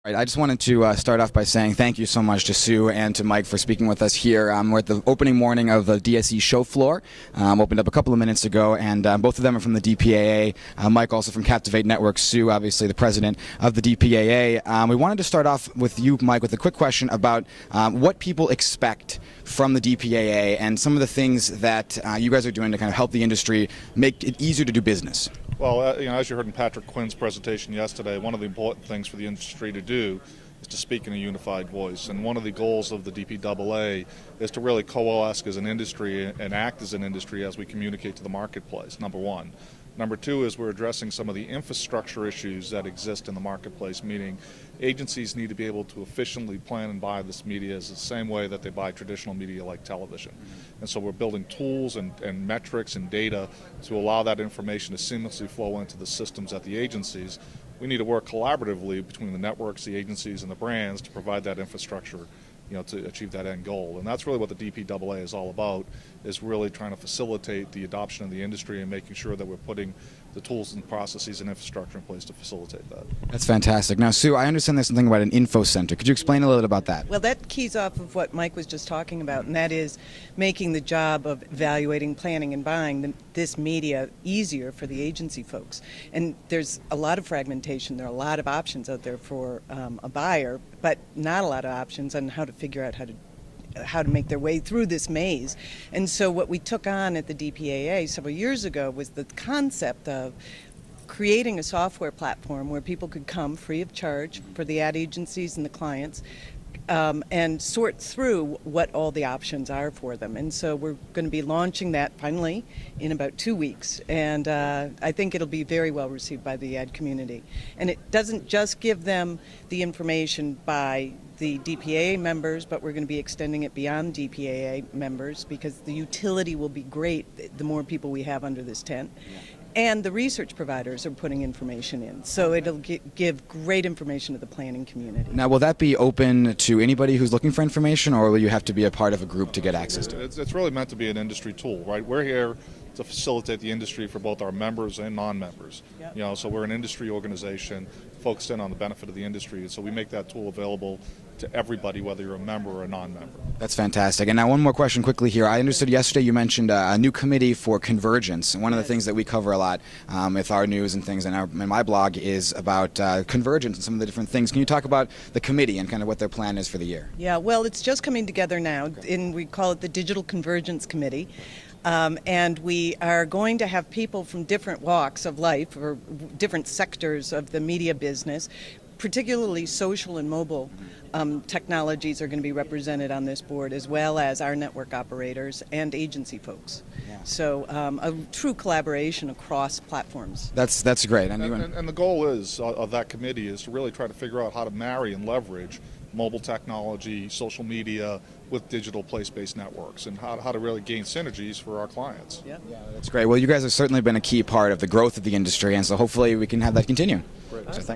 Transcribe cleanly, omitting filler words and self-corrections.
Right, I just wanted to start off by saying thank you so much to Sue and to Mike for speaking with us here. We're at the opening morning of the DSE show floor. Opened up a couple of minutes ago, and both of them are from the DPAA. Mike also from Captivate Network. Sue, obviously the president of the DPAA. We wanted to start off with you, Mike, with a quick question about what people expect from the DPAA and some of the things that you guys are doing to kind of help the industry make it easier to do business. Well, as you heard in Patrick Quinn's presentation yesterday, one of the important things for the industry to do is to speak in a unified voice. And one of the goals of the DPAA is to really coalesce as an industry and act as an industry as we communicate to the marketplace, number one. Number two is we're addressing some of the infrastructure issues that exist in the marketplace, meaning agencies need to be able to efficiently plan and buy this media as the same way that they buy traditional media like television. And so we're building tools and metrics and data to allow that information to seamlessly flow into the systems at the agencies. We need to work collaboratively between the networks, the agencies, and the brands to provide that infrastructure, to achieve that end goal. And that's really what the DPAA is all about, is really trying to facilitate the adoption of the industry and making sure that we're putting the tools and processes and infrastructure in place to facilitate that. That's fantastic. Now, Sue, I understand there's something about an info center. Could you explain a little bit about that? Well, that keys off of what Mike was just talking about, and that is making the job of evaluating, planning, and buying this media easier for the agency folks. And there's a lot of fragmentation. There are a lot of options out there for a buyer, but not a lot of options on how to figure out how to make their way through this maze. And so what we took on at the DPAA several years ago was the concept of creating a software platform where people could come free of charge for the ad agencies and the clients and sort through what all the options are for them. And so we're going to be launching that finally in about 2 weeks. And I think it'll be very well received by the ad community. And it doesn't just give them the information by the DPAA members, but we're going to be extending it beyond DPAA members because the utility will be great the more people we have under this tent. And the research providers are putting information in, so it'll give great information to the planning community. Now, will that be open to anybody who's looking for information, or will you have to be a part of a group to get access to it? It's really meant to be an industry tool, right? We're here to facilitate the industry for both our members and non-members. Yep. So we're an industry organization focused in on the benefit of the industry, and so we make that tool available to everybody, whether you're a member or a non-member. That's fantastic. And now one more question quickly here. I understood yesterday you mentioned a new committee for convergence. And one of the things that we cover a lot with our news and things in my blog is about convergence and some of the different things. Can you talk about the committee and kind of what their plan is for the year? Yeah, well, it's just coming together now, and we call it the Digital Convergence Committee. And we are going to have people from different walks of life or different sectors of the media business, particularly social and mobile technologies are going to be represented on this board, as well as our network operators and agency folks. Yeah. So a true collaboration across platforms. That's great. And the goal is of that committee is to really try to figure out how to marry and leverage mobile technology, social media with digital place-based networks, and how to really gain synergies for our clients. Yeah, that's great. Well, you guys have certainly been a key part of the growth of the industry, and so hopefully we can have that continue. Great.